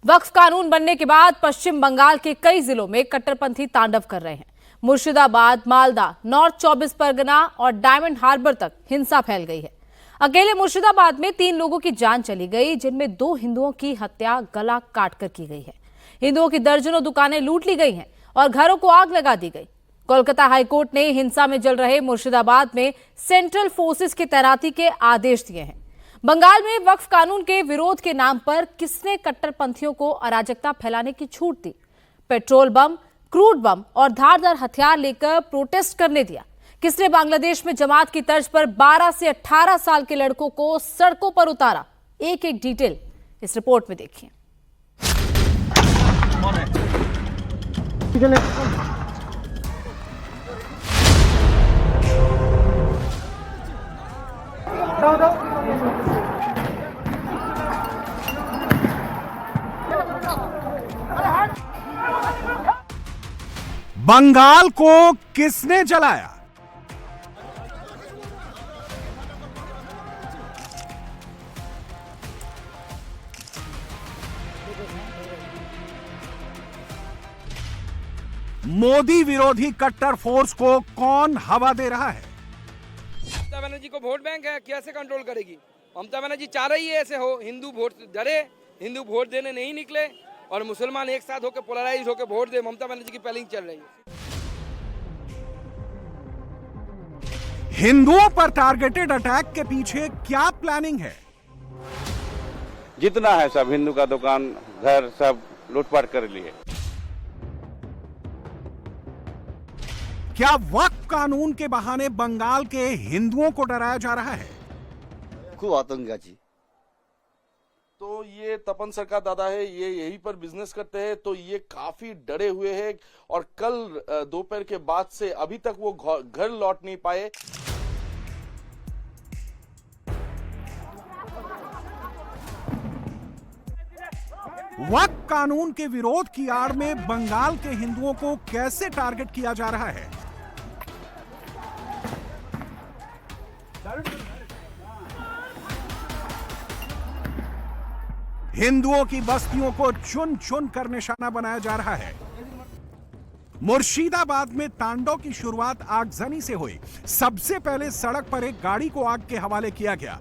वक्फ कानून बनने के बाद पश्चिम बंगाल के कई जिलों में कट्टरपंथी तांडव कर रहे हैं। मुर्शिदाबाद, मालदा, नॉर्थ 24 परगना और डायमंड हार्बर तक हिंसा फैल गई है। अकेले मुर्शिदाबाद में 3 लोगों की जान चली गई, जिनमें 2 हिंदुओं की हत्या गला काटकर की गई है। हिंदुओं की दर्जनों दुकानें लूट ली गई हैं और घरों को आग लगा दी गई। कोलकाता हाईकोर्ट ने हिंसा में जल रहे मुर्शिदाबाद में सेंट्रल फोर्सेस की तैनाती के आदेश दिए हैं। बंगाल में वक्फ कानून के विरोध के नाम पर किसने कट्टरपंथियों को अराजकता फैलाने की छूट दी? पेट्रोल बम, क्रूड बम और धारदार हथियार लेकर प्रोटेस्ट करने दिया? किसने बांग्लादेश में जमात की तर्ज पर 12 से 18 साल के लड़कों को सड़कों पर उतारा? एक एक डिटेल इस रिपोर्ट में देखिए। बंगाल को किसने जलाया? मोदी विरोधी कट्टर फोर्स को कौन हवा दे रहा है? ममता बनर्जी को वोट बैंक है, कैसे कंट्रोल करेगी? ममता बनर्जी चाह रही है ऐसे हो, हिंदू वोट डरे, हिंदू वोट देने नहीं निकले और मुसलमान एक साथ होकर पोलराइज होकर वोट दे। ममता बनर्जी की प्लानिंग चल रही है। हिंदुओं पर टारगेटेड अटैक के पीछे क्या प्लानिंग है? जितना है सब हिंदू का दुकान, घर सब लूटपाट कर लिए। क्या वक्फ कानून के बहाने बंगाल के हिंदुओं को डराया जा रहा है? खूब आतंक है। तो ये तपन सरकार दादा है, ये यहीं पर बिजनेस करते हैं, तो ये काफी डरे हुए हैं और कल दोपहर के बाद से अभी तक वो घर लौट नहीं पाए। वक्फ कानून के विरोध की आड़ में बंगाल के हिंदुओं को कैसे टारगेट किया जा रहा है? हिंदुओं की बस्तियों को चुन चुन कर निशाना बनाया जा रहा है। मुर्शिदाबाद में तांडव की शुरुआत आगजनी से हुई। सबसे पहले सड़क पर एक गाड़ी को आग के हवाले किया गया,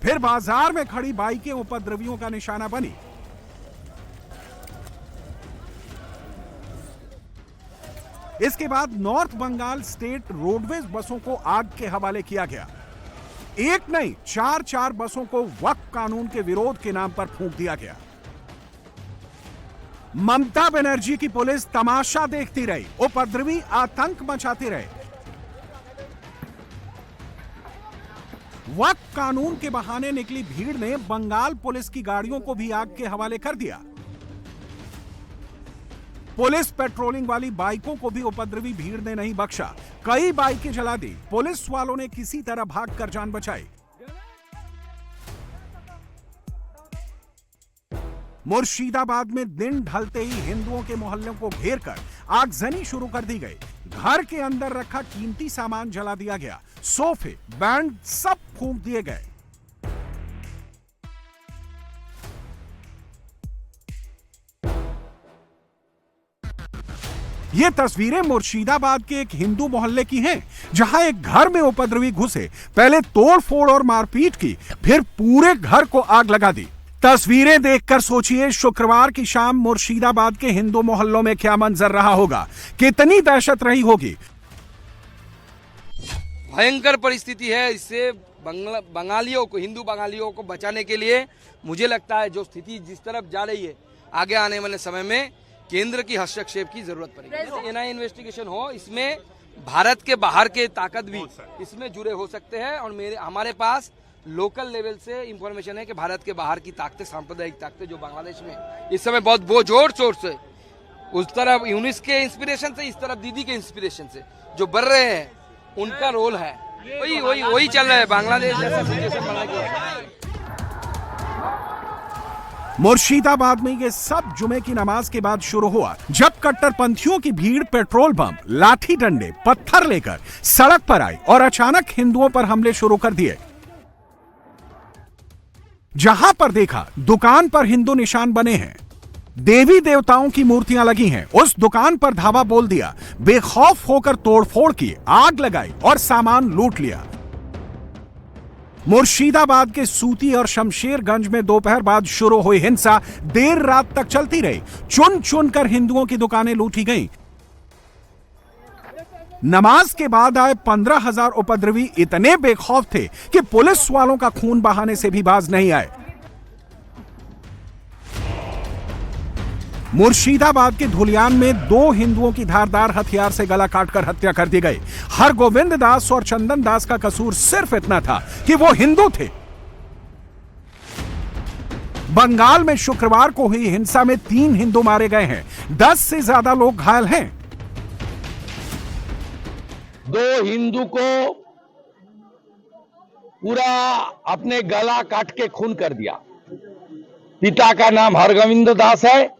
फिर बाजार में खड़ी बाइकें उपद्रवियों का निशाना बनी। इसके बाद नॉर्थ बंगाल स्टेट रोडवेज बसों को आग के हवाले किया गया। एक नहीं, 4 बसों को वक्फ कानून के विरोध के नाम पर फूंक दिया गया। ममता बनर्जी की पुलिस तमाशा देखती रही, उपद्रवी आतंक मचाते रहे। वक्फ कानून के बहाने निकली भीड़ ने बंगाल पुलिस की गाड़ियों को भी आग के हवाले कर दिया। पुलिस पेट्रोलिंग वाली बाइकों को भी उपद्रवी भीड़ ने नहीं बख्शा, कई बाइकें जला दी। पुलिस वालों ने किसी तरह भागकर जान बचाई। मुर्शिदाबाद में दिन ढलते ही हिंदुओं के मोहल्लों को घेरकर आगजनी शुरू कर दी गई। घर के अंदर रखा कीमती सामान जला दिया गया, सोफे, बैंड सब फूंक दिए गए। ये तस्वीरें मुर्शिदाबाद के एक हिंदू मोहल्ले की हैं, जहां एक घर में उपद्रवी घुसे, पहले तोड़फोड़ और मारपीट की, फिर पूरे घर को आग लगा दी। तस्वीरें देखकर सोचिए शुक्रवार की शाम मुर्शिदाबाद के हिंदू मोहल्लों में क्या मंजर रहा होगा, कितनी दहशत रही होगी। भयंकर परिस्थिति है। इससे बंगालियों को, हिंदू बंगालियों को बचाने के लिए मुझे लगता है जो स्थिति जिस तरफ जा रही है, आगे आने वाले समय में केंद्र की हस्तक्षेप की जरूरत पड़ेगी। एनआईए इन्वेस्टिगेशन हो, इसमें भारत के बाहर के ताकत भी इसमें जुड़े हो सकते हैं और हमारे पास लोकल लेवल से इंफॉर्मेशन है कि भारत के बाहर की ताकतें, सांप्रदायिक ताकतें जो बांग्लादेश में इस समय बहुत जोर शोर से, उस तरफ यूनिस के इंस्पिरेशन से, इस तरफ दीदी के इंस्पिरेशन से जो बढ़ रहे हैं, उनका रोल है। वही चल रहा है। बांग्लादेश जैसा सिचुएशन बना गया। मुर्शिदाबाद में ये सब जुमे की नमाज के बाद शुरू हुआ, जब कट्टरपंथियों की भीड़ पेट्रोल बम, लाठी डंडे, पत्थर लेकर सड़क पर आई और अचानक हिंदुओं पर हमले शुरू कर दिए। जहां पर देखा दुकान पर हिंदू निशान बने हैं, देवी देवताओं की मूर्तियां लगी हैं। उस दुकान पर धावा बोल दिया, बेखौफ होकर तोड़फोड़ की, आग लगाई और सामान लूट लिया। मुर्शिदाबाद के सूती और शमशेरगंज में दोपहर बाद शुरू हुई हिंसा देर रात तक चलती रही। चुन चुन कर हिंदुओं की दुकानें लूटी गईं। नमाज के बाद आए 15,000 उपद्रवी इतने बेखौफ थे कि पुलिस वालों का खून बहाने से भी बाज नहीं आए। मुर्शिदाबाद के धुलियान में 2 हिंदुओं की धारदार हथियार से गला काटकर हत्या कर दी गई। हरगोविंद दास और चंदन दास का कसूर सिर्फ इतना था कि वो हिंदू थे। बंगाल में शुक्रवार को हुई हिंसा में 3 हिंदू मारे गए हैं, 10 से ज्यादा लोग घायल हैं। 2 हिंदू को पूरा अपने गला काट के खून कर दिया। पिता का नाम हरगोविंद दास है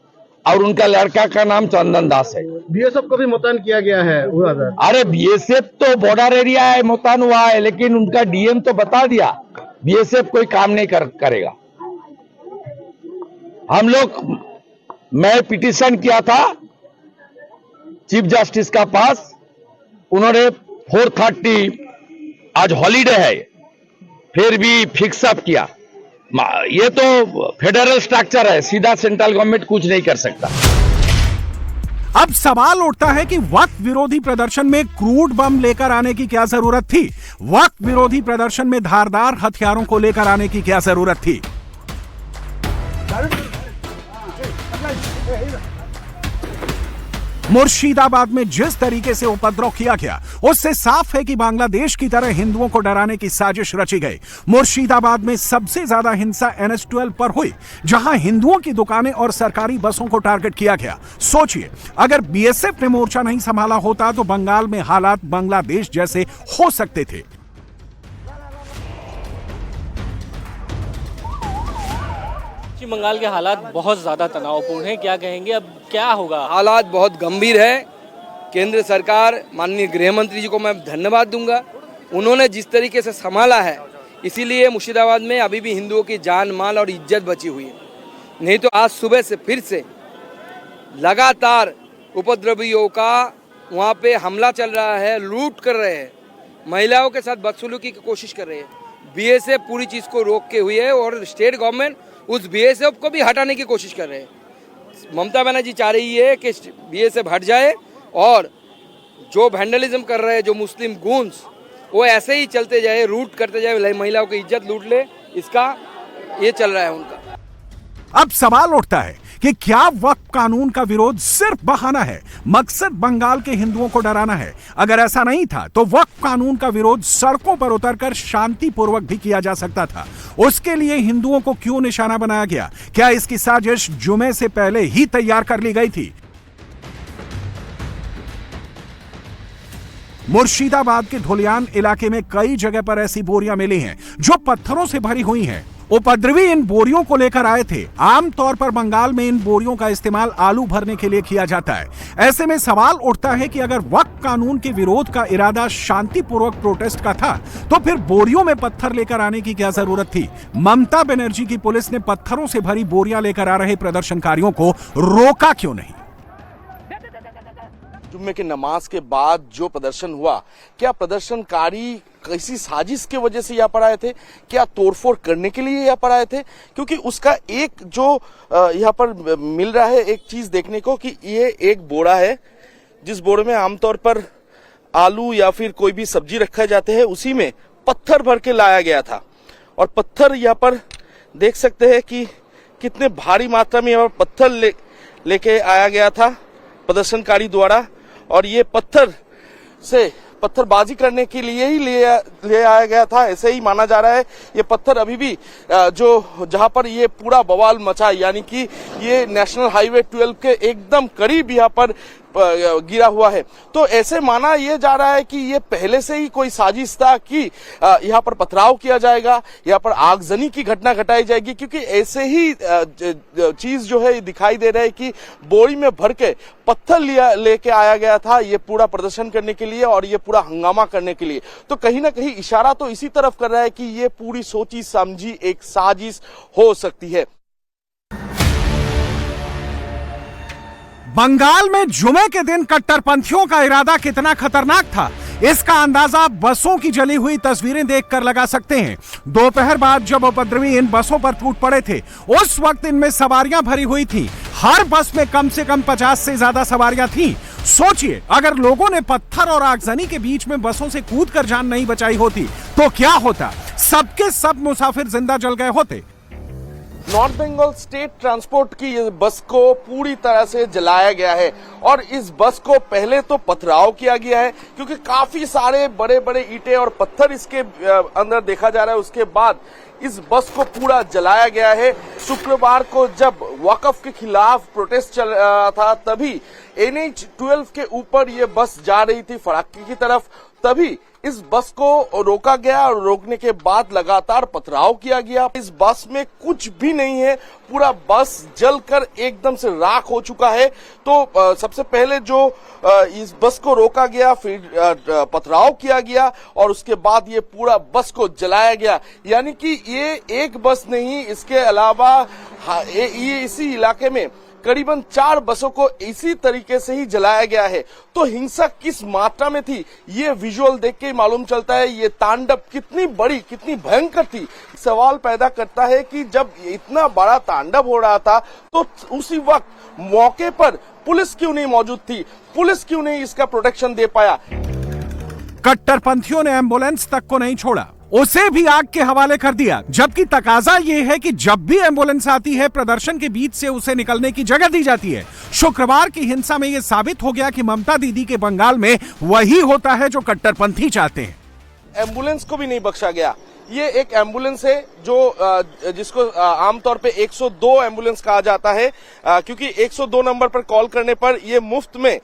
और उनका लड़का का नाम चंदन दास है। बीएसएफ को भी मुतैन किया गया है। अरे बीएसएफ तो बॉर्डर एरिया है, मुतैन हुआ है, लेकिन उनका डीएम तो बता दिया बीएसएफ कोई काम नहीं करेगा। हम लोग, मैं पिटीशन किया था चीफ जस्टिस का पास, उन्होंने 430 आज हॉलीडे है फिर भी फिक्स अप किया। ये तो फेडरल स्ट्रक्चर है, सीधा सेंट्रल गवर्नमेंट कुछ नहीं कर सकता। अब सवाल उठता है कि वक्फ विरोधी प्रदर्शन में क्रूड बम लेकर आने की क्या जरूरत थी? वक्फ विरोधी प्रदर्शन में धारदार हथियारों को लेकर आने की क्या जरूरत थी? मुर्शिदाबाद में जिस तरीके से उपद्रव किया गया उससे साफ है कि बांग्लादेश की तरह हिंदुओं को डराने की साजिश रची गई। मुर्शिदाबाद में सबसे ज्यादा हिंसा NH-12 पर हुई, जहां हिंदुओं की दुकानें और सरकारी बसों को टारगेट किया गया। सोचिए, अगर बीएसएफ ने मोर्चा नहीं संभाला होता तो बंगाल में हालात बांग्लादेश जैसे हो सकते थे। पश्चिम बंगाल के हालात बहुत ज्यादा तनावपूर्ण हैं, क्या कहेंगे, अब क्या होगा? हालात बहुत गंभीर है। केंद्र सरकार, माननीय गृह मंत्री जी को मैं धन्यवाद दूंगा, उन्होंने जिस तरीके से संभाला है, इसीलिए मुर्शिदाबाद में अभी भी हिंदुओं की जान माल और इज्जत बची हुई है। नहीं तो आज सुबह से फिर से लगातार उपद्रवियों का वहाँ पे हमला चल रहा है, लूट कर रहे हैं, महिलाओं के साथ बदसलूकी की कोशिश कर रहे हैं। बीएसएफ पूरी चीज़ को रोक के हुई है और स्टेट गवर्नमेंट उस बीएसएफ को भी हटाने की कोशिश कर रहे हैं। ममता बनर्जी चाह रही है कि बीएसएफ हट जाए और जो वैंडलिज्म कर रहे हैं जो मुस्लिम गूंस, वो ऐसे ही चलते जाए, रूट करते जाए, महिलाओं की इज्जत लूट ले, इसका ये चल रहा है उनका। अब सवाल उठता है कि क्या वक्फ कानून का विरोध सिर्फ बहाना है, मकसद बंगाल के हिंदुओं को डराना है? अगर ऐसा नहीं था तो वक्फ कानून का विरोध सड़कों पर उतरकर शांतिपूर्वक भी किया जा सकता था। उसके लिए हिंदुओं को क्यों निशाना बनाया गया? क्या इसकी साजिश जुमे से पहले ही तैयार कर ली गई थी? मुर्शिदाबाद के धुलियान इलाके में कई जगह पर ऐसी बोरियां मिली हैं जो पत्थरों से भरी हुई हैं। उपद्रवी इन बोरियों को लेकर आए थे। आमतौर पर बंगाल में इन बोरियों का इस्तेमाल आलू भरने के लिए किया जाता है। ऐसे में सवाल उठता है कि अगर वक्फ कानून के विरोध का इरादा शांतिपूर्वक प्रोटेस्ट का था तो फिर बोरियों में पत्थर लेकर आने की क्या जरूरत थी? ममता बनर्जी की पुलिस ने पत्थरों से भरी बोरियां लेकर आ रहे प्रदर्शनकारियों को रोका क्यों नहीं? जुम्मे की नमाज के बाद जो प्रदर्शन हुआ, क्या प्रदर्शनकारी किसी साजिश के वजह से यहाँ पर आए थे? क्या तोड़फोड़ करने के लिए यहाँ पर आए थे? क्योंकि उसका एक जो यहाँ पर मिल रहा है एक चीज देखने को कि ये एक बोरा है, जिस बोरे में आमतौर पर आलू या फिर कोई भी सब्जी रखा जाते हैं, उसी में पत्थर भर के लाया गया था। और पत्थर यहाँ पर देख सकते हैं कि कितने भारी मात्रा में यहाँ पर पत्थर लेके आया गया था प्रदर्शनकारी द्वारा। और ये पत्थर से पत्थरबाजी करने के लिए ही ले आया गया था, ऐसे ही माना जा रहा है। ये पत्थर अभी भी जो जहां पर ये पूरा बवाल मचा, यानी कि ये नेशनल हाईवे 12 के एकदम करीब यहाँ पर गिरा हुआ है। तो ऐसे माना यह जा रहा है कि ये पहले से ही कोई साजिश था कि यहाँ पर पथराव किया जाएगा, यहाँ पर आगजनी की घटना घटाई जाएगी, क्योंकि ऐसे ही चीज जो है दिखाई दे रहा है कि बोरी में भर के पत्थर लेके आया गया था ये पूरा प्रदर्शन करने के लिए और ये पूरा हंगामा करने के लिए। तो कहीं ना कहीं इशारा तो इसी तरफ कर रहा है कि ये पूरी सोची समझी एक साजिश हो सकती है। बंगाल में जुमे के दिन कट्टरपंथियों का इरादा कितना खतरनाक था, इसका अंदाजा बसों की जली हुई तस्वीरें देखकर लगा सकते हैं। दोपहर बाद जब उपद्रवी इन बसों पर टूट पड़े थे, उस वक्त इनमें सवारियां भरी हुई थी। हर बस में कम से कम 50 से ज्यादा सवारियां थीं। सोचिए, अगर लोगों ने पत्थर और आगजनी के बीच में बसों से कूदकर जान नहीं बचाई होती तो क्या होता? सबके सब मुसाफिर जिंदा जल गए होते। नॉर्थ बंगाल स्टेट ट्रांसपोर्ट की इस बस को पूरी तरह से जलाया गया है और इस बस को पहले तो पथराव किया गया है, क्योंकि काफी सारे बड़े बड़े ईंटें और पत्थर इसके अंदर देखा जा रहा है। उसके बाद इस बस को पूरा जलाया गया है। शुक्रवार को जब वक्फ के खिलाफ प्रोटेस्ट चल रहा था, तभी NH-12 के ऊपर ये बस जा रही थी फराक्के की तरफ, तभी इस बस को रोका गया और रोकने के बाद लगातार पथराव किया गया। इस बस में कुछ भी नहीं है, पूरा बस जलकर एकदम से राख हो चुका है। तो सबसे पहले जो इस बस को रोका गया, फिर पथराव किया गया और उसके बाद ये पूरा बस को जलाया गया। यानी कि ये एक बस नहीं, इसके अलावा ये इसी इलाके में करीबन 4 बसों को इसी तरीके से ही जलाया गया है। तो हिंसा किस मात्रा में थी ये विजुअल देख के ही मालूम चलता है। ये तांडव कितनी बड़ी, कितनी भयंकर थी। सवाल पैदा करता है कि जब इतना बड़ा तांडव हो रहा था तो उसी वक्त मौके पर पुलिस क्यों नहीं मौजूद थी? पुलिस क्यों नहीं इसका प्रोटेक्शन दे पाया? कट्टरपंथियों ने एम्बुलेंस तक को नहीं छोड़ा, उसे भी आग के हवाले कर दिया। जबकि तकाजा यह है कि जब भी एम्बुलेंस आती है, प्रदर्शन के बीच से उसे निकलने की जगह दी जाती है। शुक्रवार की हिंसा में यह साबित हो गया कि ममता दीदी के बंगाल में वही होता है जो कट्टरपंथी चाहते हैं। एम्बुलेंस को भी नहीं बख्शा गया। ये एक एम्बुलेंस है जो जिसको आमतौर पे 102 एम्बुलेंस कहा जाता है, क्योंकि 102 नंबर पर कॉल करने पर ये मुफ्त में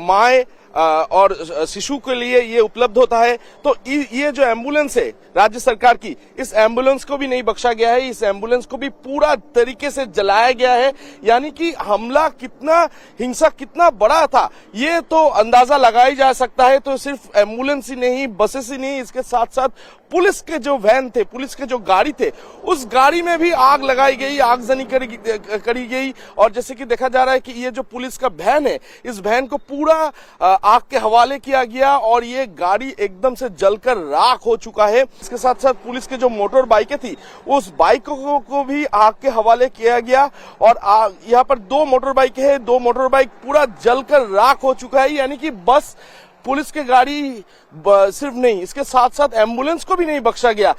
माए और शिशु के लिए ये उपलब्ध होता है। तो ये जो एम्बुलेंस है राज्य सरकार की, इस एम्बुलेंस को भी नहीं बख्शा गया है। इस एम्बुलेंस को भी पूरा तरीके से जलाया गया है। यानी कि हमला कितना, हिंसा कितना बड़ा था ये तो अंदाजा लगाया जा सकता है। तो सिर्फ एम्बुलेंस ही नहीं, बसेस ही नहीं, इसके साथ साथ पुलिस के जो वैन थे, पुलिस के जो गाड़ी थे, उस गाड़ी में भी आग लगाई गई, आगजनी करी गई। और जैसे कि देखा जा रहा है कि ये जो पुलिस का वैन है, इस वैन को पूरा आग के हवाले किया गया और ये गाड़ी एकदम से जलकर राख हो चुका है। इसके साथ साथ पुलिस के जो मोटर बाइकें थी, उस बाइकों को भी आग के हवाले किया गया। और यहाँ पर 2 मोटर बाइक है, 2 मोटर बाइक पूरा जलकर राख हो चुका है। यानी कि बस, पुलिस की गाड़ी सिर्फ नहीं, इसके साथ साथ एम्बुलेंस को भी नहीं बख्शा गया।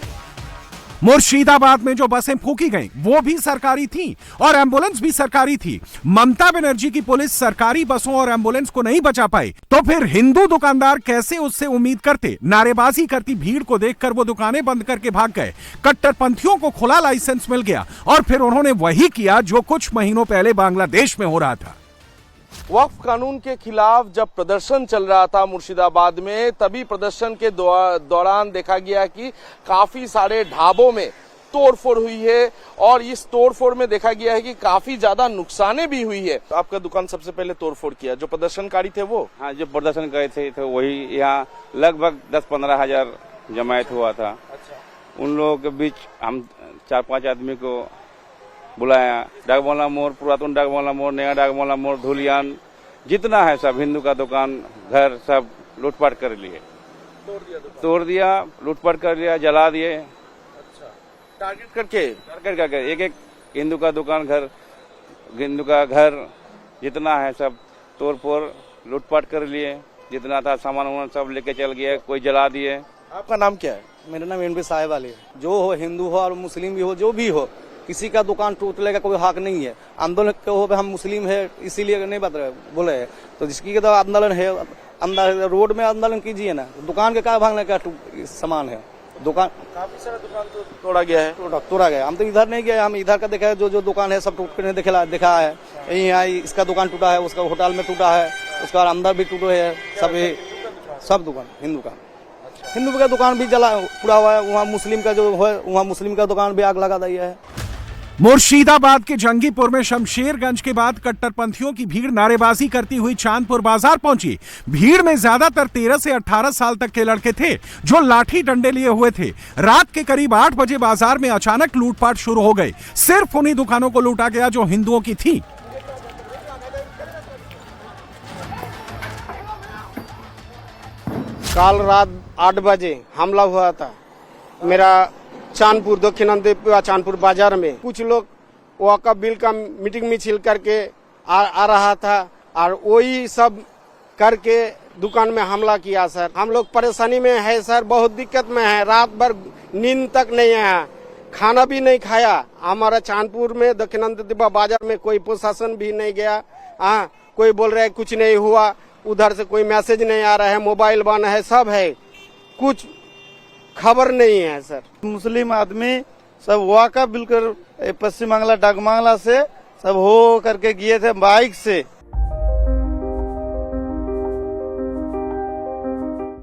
मुर्शिदाबाद में जो बसें फूंकी गईं, वो भी सरकारी थीं और एम्बुलेंस भी सरकारी थी। ममता बनर्जी की पुलिस सरकारी बसों और एम्बुलेंस को नहीं बचा पाई, तो फिर हिंदू दुकानदार कैसे उससे उम्मीद करते? नारेबाजी करती भीड़ को देखकर वो दुकानें बंद करके भाग गए। कट्टरपंथियों को खुला लाइसेंस मिल गया और फिर उन्होंने वही किया जो कुछ महीनों पहले बांग्लादेश में हो रहा था। वक्फ कानून के खिलाफ जब प्रदर्शन चल रहा था मुर्शिदाबाद में, तभी प्रदर्शन के दौरान देखा गया कि काफी सारे ढाबों में तोड़फोड़ हुई है और इस तोड़फोड़ में देखा गया है कि काफी ज्यादा नुकसाने भी हुई है। तो आपका दुकान सबसे पहले तोड़फोड़ किया जो प्रदर्शनकारी थे वो? हाँ, जो प्रदर्शनकारी थे तो वही, यहाँ लगभग 10-15 हजार जमायत हुआ था। अच्छा। उन लोगों के बीच हम 4-5 आदमी को बुलाया। डाकबांग्ला मोड़, पुरातन डाकबांग्ला मोड़, नया डाकबांग्ला मोड़, धुलियान, जितना है सब हिंदू का दुकान, घर सब लूटपाट कर लिए, तोड़ दिया, लूटपाट कर लिया, जला दिए। अच्छा। टारगेट करके एक हिंदू का दुकान, घर, हिंदू का घर जितना है सब तोड़ फोड़ लूटपाट कर लिए। जितना था सामान सब लेके चल गया, कोई जला दिए। आपका नाम क्या है? मेरा नाम एनबी साहेब वाली है। जो हो, हिंदू हो और मुस्लिम भी हो, जो भी हो, किसी का दुकान टूटने का कोई हक नहीं है। आंदोलन के हो, हम मुस्लिम है इसीलिए नहीं बोले है, तो जिसकी का आंदोलन है, अंदर रोड में आंदोलन कीजिए ना, दुकान के क्या भागने का सामान है। दुकान काफी सारा दुकान तो तोड़ा गया है। तोड़ा गया। हम तो इधर नहीं गए, हम इधर का देखा है, जो दुकान है सब टूटने देखा है। यही है, इसका दुकान टूटा है, उसका होटल में टूटा है, उसका अंदर भी टूटे है, सब दुकान हिंदू का दुकान भी जला पूरा हुआ है। वहाँ मुस्लिम का जो है, वहाँ मुस्लिम का दुकान भी आग लगा दिया है। मुर्शिदाबाद के जंगीपुर में शमशेरगंज के बाद कट्टरपंथियों की भीड़ नारेबाजी करती हुई चांदपुर बाजार पहुंची। भीड़ में ज्यादातर 13 से 18 साल तक के लड़के थे जो लाठी डंडे लिए हुए थे। रात के करीब 8 बजे बाजार में अचानक लूटपाट शुरू हो गई। सिर्फ उन्हीं दुकानों को लूटा गया जो हिंदुओं की थी। कल रात 8 बजे हमला हुआ था मेरा चांदपुर दक्षिण चांदपुर बाजार में। कुछ लोग वक़्फ़ बिल का मीटिंग मिছিল करके आ रहा था और वही सब करके दुकान में हमला किया सर। हम लोग परेशानी में है सर, बहुत दिक्कत में है। रात भर नींद तक नहीं है, खाना भी नहीं खाया। हमारा चांदपुर में दक्षिण बाजार में कोई प्रशासन भी नहीं गया। कोई बोल रहा है कुछ नहीं हुआ, उधर से कोई मैसेज नहीं आ रहा है, मोबाइल बंद है, सब है, कुछ खबर नहीं है सर। मुस्लिम आदमी सब वक़्फ़ बिल कर पश्चिम बांग्ला डाक बांग्ला से सब हो करके गए थे बाइक से।